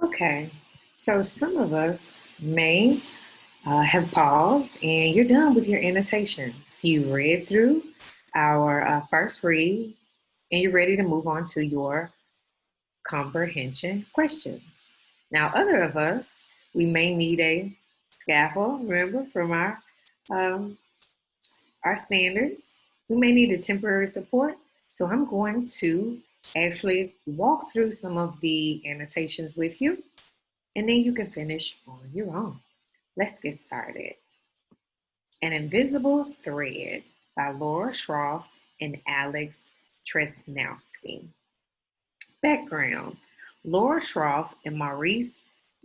Okay, so some of us may have paused and you're done with your annotations. You read through our first read and you're ready to move on to your comprehension questions. Now, other of us, we may need a scaffold, remember, from um, our standards. We may need a temporary support. So I'm going to actually walk through some of the annotations with you, and then you can finish on your own. Let's get started. An Invisible Thread by Laura Schroff and Alex Tresnowski. Background: Laura Schroff and Maurice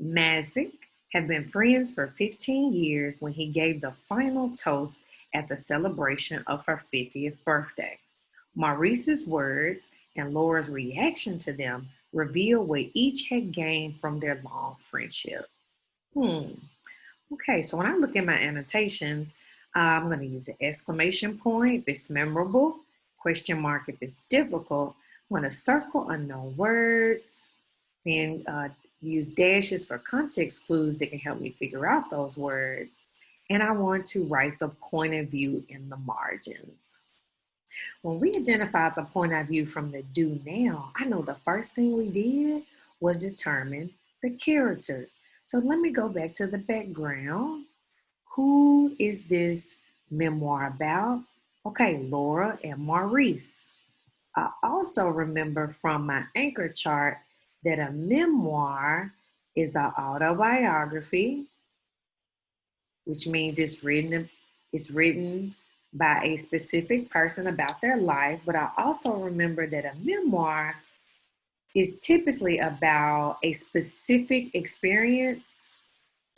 Mazik have been friends for 15 years when he gave the final toast at the celebration of her 50th birthday. Maurice's words and Laura's reaction to them reveal what each had gained from their long friendship. Okay, so when I look at my annotations, I'm going to use an exclamation point if it's memorable, question mark if it's difficult. I'm going to circle unknown words, then use dashes for context clues that can help me figure out those words. And I want to write the point of view in the margins. When we identified the point of view from the do now, I know the first thing we did was determine the characters. So let me go back to the background. Who is this memoir about? Okay, Laura and Maurice. I also remember from my anchor chart that a memoir is an autobiography, which means it's written by a specific person about their life. But I also remember that a memoir is typically about a specific experience.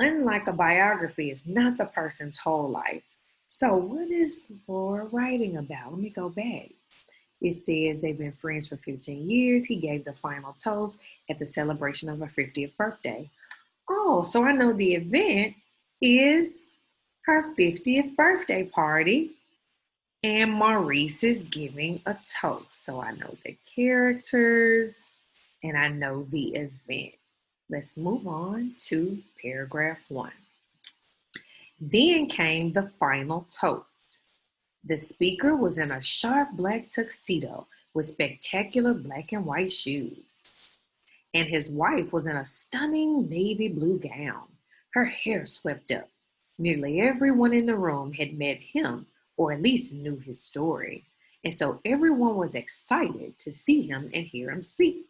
Unlike a biography, it's not the person's whole life. So what is Laura writing about? Let me go back. It says they've been friends for 15 years. He gave the final toast at the celebration of her 50th birthday. Oh, so I know the event is her 50th birthday party, and Maurice is giving a toast. So I know the characters and I know the event. Let's move on to paragraph 1. Then came the final toast. The speaker was in a sharp black tuxedo with spectacular black and white shoes. And his wife was in a stunning navy blue gown, her hair swept up. Nearly everyone in the room had met him, or at least knew his story. And so everyone was excited to see him and hear him speak.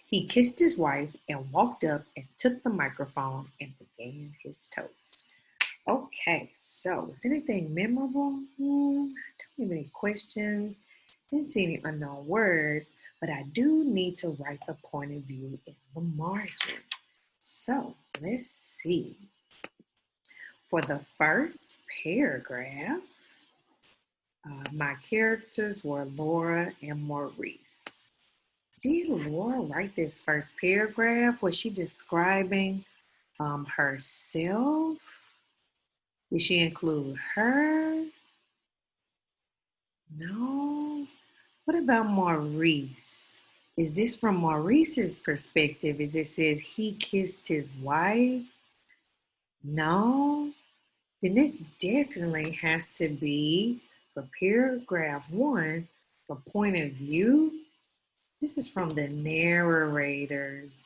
He kissed his wife and walked up and took the microphone and began his toast. Okay, so is anything memorable? Don't have any questions. Didn't see any unknown words, but I do need to write the point of view in the margin. So let's see. For the first paragraph, my characters were Laura and Maurice. Did Laura write this first paragraph? Was she describing herself? Did she include her? No. What about Maurice? Is this from Maurice's perspective? As it says he kissed his wife? No. Then this definitely has to be for paragraph 1, for point of view. This is from the narrator's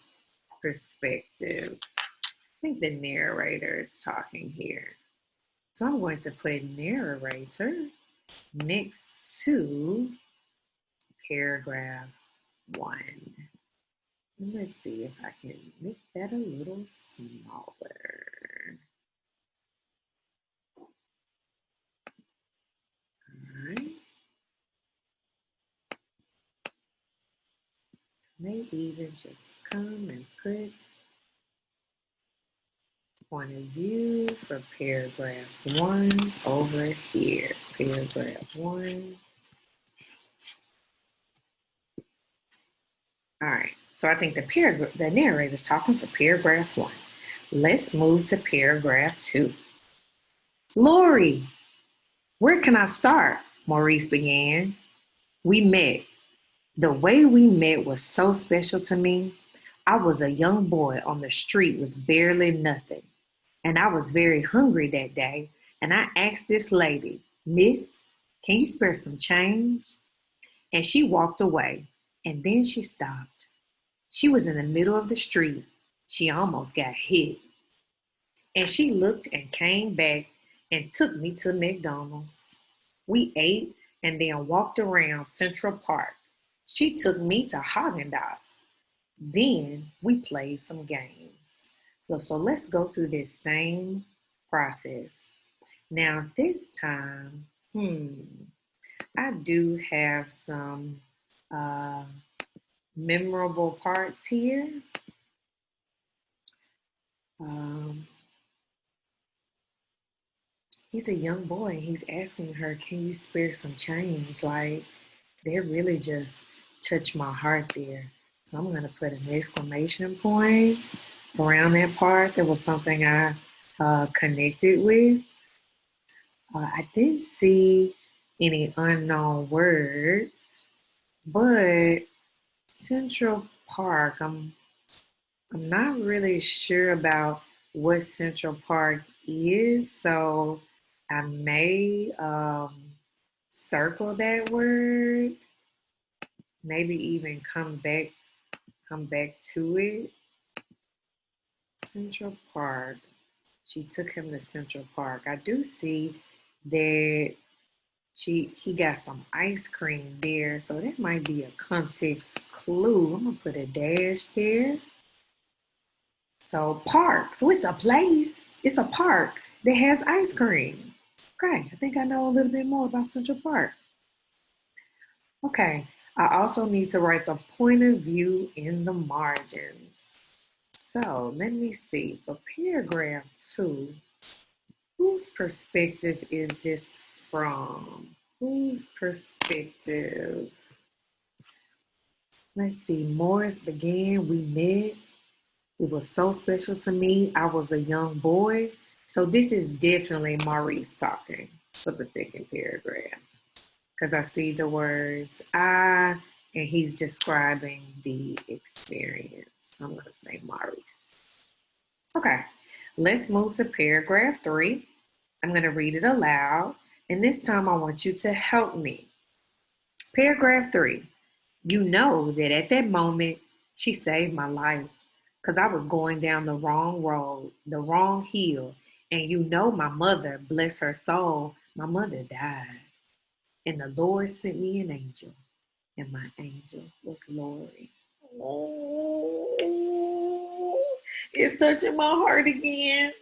perspective. I think the narrator is talking here. So I'm going to put narrator next to paragraph 1. And let's see if I can make that a little smaller. All right. Maybe even just come and put point of view for paragraph 1 over here. Paragraph 1. All right, so I think the narrator is talking for paragraph 1. Let's move to paragraph 2. Lori, where can I start? Maurice began. We met. The way we met was so special to me. I was a young boy on the street with barely nothing, and I was very hungry that day. And I asked this lady, Miss, can you spare some change? And she walked away, and then she stopped. She was in the middle of the street. She almost got hit. And she looked and came back and took me to McDonald's. We ate and then walked around Central Park. She took me to Haagen-Dazs. Then we played some games. So let's go through this same process. Now this time, I do have some uh, memorable parts here. Um, he's a young boy. He's asking her, can you spare some change? Like, they really just touched my heart there. So I'm going to put an exclamation point around that part. There was something I connected with. I didn't see any unknown words, but Central Park, I'm not really sure about what Central Park is, so I may circle that word, maybe even come back to it. Central Park. She took him to Central Park. I do see that he got some ice cream there, so that might be a context clue. I'm gonna put a dash there. So park. So it's a place. It's a park that has ice cream. Okay, I think I know a little bit more about Central Park. Okay, I also need to write the point of view in the margins. So let me see. For paragraph 2, whose perspective is this from? Whose perspective? Let's see. Morris began. We met. It was so special to me. I was a young boy. So this is definitely Maurice talking for the second paragraph. Because I see the words I, and he's describing the experience. I'm going to say Maurice. Okay, let's move to paragraph 3. I'm going to read it aloud, and this time I want you to help me. Paragraph 3. You know that at that moment, she saved my life because I was going down the wrong road, the wrong hill. And you know my mother, bless her soul, my mother died. And the Lord sent me an angel, and my angel was Lori. Oh, it's touching my heart again.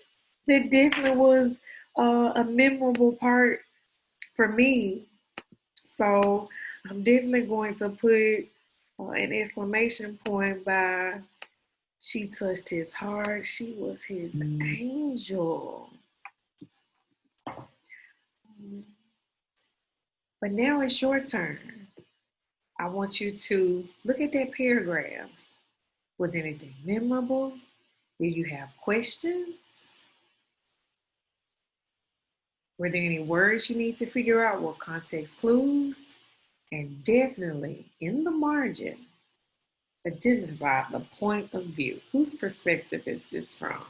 It definitely was a memorable part for me. So I'm definitely going to put an exclamation point by she touched his heart. She was his angel. But now it's your turn. I want you to look at that paragraph. Was anything memorable? Did you have questions? Were there any words you need to figure out? What context clues? And definitely in the margin, identify the point of view. Whose perspective is this from?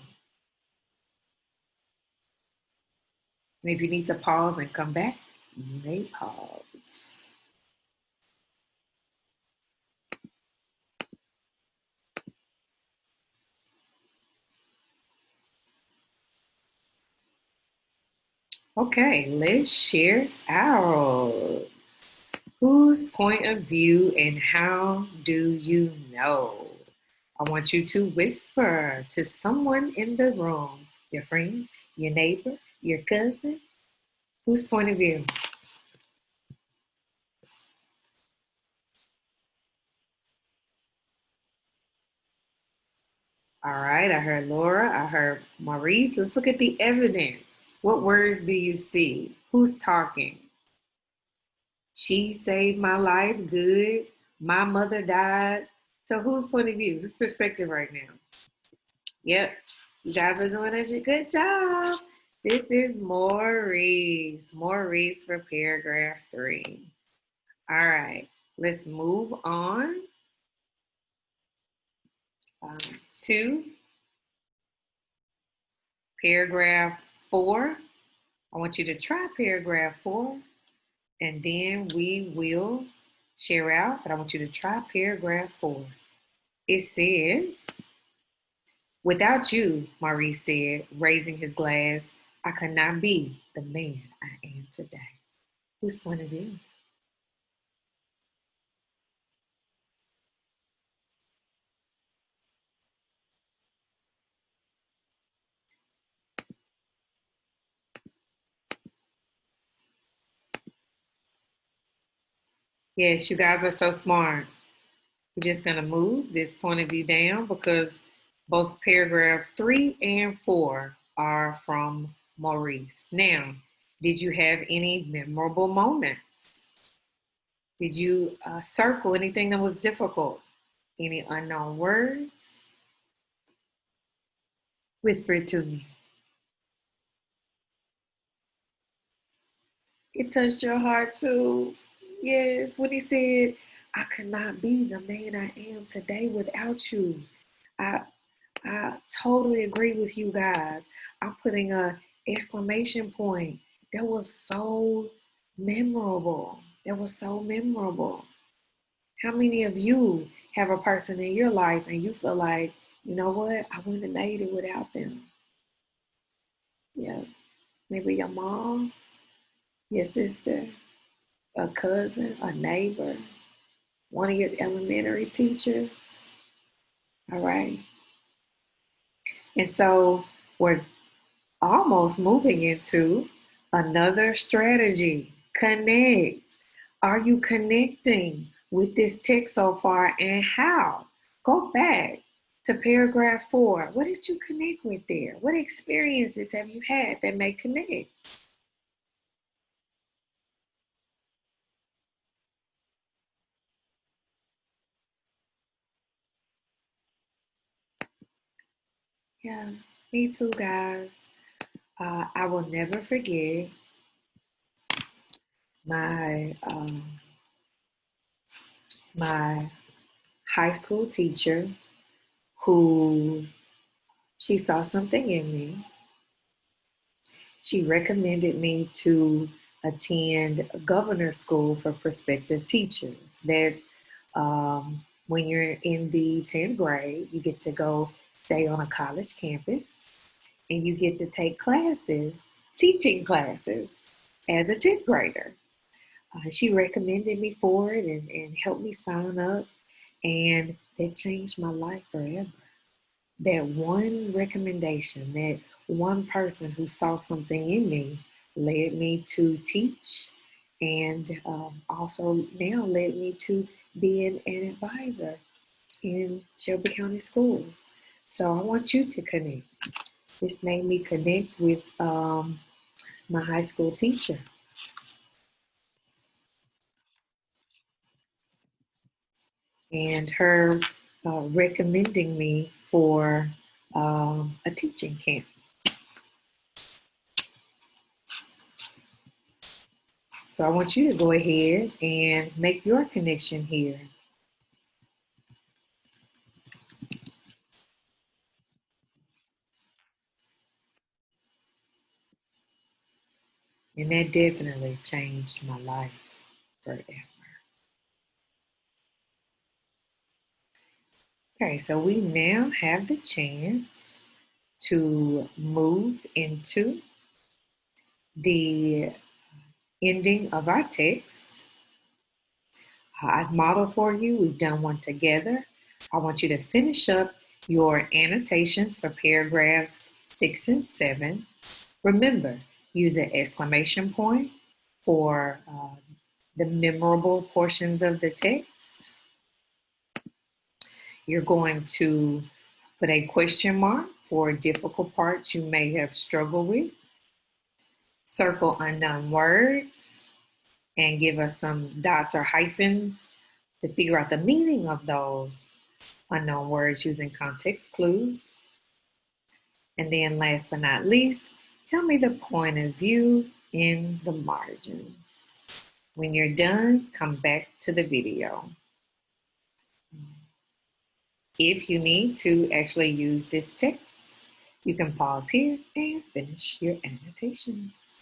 And if you need to pause and come back, you may pause. Okay, let's share out. Whose point of view and how do you know? I want you to whisper to someone in the room, your friend, your neighbor, your cousin. Whose point of view? All right, I heard Laura, I heard Maurice. Let's look at the evidence. What words do you see? Who's talking? She saved my life, good. My mother died. So whose point of view? Whose perspective right now? Yep, you guys are doing a good job. This is Maurice. Maurice for paragraph 3. All right, let's move on. 2, paragraph 4. I want you to try paragraph 4, and then we will share out, but I want you to try paragraph 4. It says, "Without you," Maurice said, raising his glass, "I could not be the man I am today." Whose point of view? Yes, you guys are so smart. We're just going to move this point of view down because both paragraphs 3 and 4 are from Maurice. Now, did you have any memorable moments? Did you circle anything that was difficult? Any unknown words? Whisper it to me. It touched your heart too. Yes, when he said, "I could not be the man I am today without you." I I totally agree with you guys. I'm putting a exclamation point. That was so memorable. That was so memorable. How many of you have a person in your life and you feel like, you know what, I wouldn't have made it without them? Yeah, maybe your mom, your sister, a cousin, a neighbor, one of your elementary teachers. All right. And so we're almost moving into another strategy. Connect. Are you connecting with this text so far, and how? Go back to paragraph 4. What did you connect with there? What experiences have you had that may connect? Yeah, me too, guys. I will never forget my my high school teacher who she saw something in me. She recommended me to attend governor school for prospective teachers. That's when you're in the 10th grade, you get to go stay on a college campus and you get to take classes, teaching classes as a 10th grader. She recommended me for it and helped me sign up, and that changed my life forever. That one recommendation, that one person who saw something in me led me to teach, and also now led me to being an advisor in Shelby County Schools. So I want you to connect. This made me connect with my high school teacher and her recommending me for a teaching camp. So I want you to go ahead and make your connection here. And that definitely changed my life forever. Okay, so we now have the chance to move into the ending of our text. I've modeled for you. We've done one together. I want you to finish up your annotations for paragraphs 6 and 7. Remember, use an exclamation point for the memorable portions of the text. You're going to put a question mark for difficult parts you may have struggled with. Circle unknown words and give us some dots or hyphens to figure out the meaning of those unknown words using context clues. And then last but not least, tell me the point of view in the margins. When you're done, come back to the video. If you need to actually use this text, you can pause here and finish your annotations.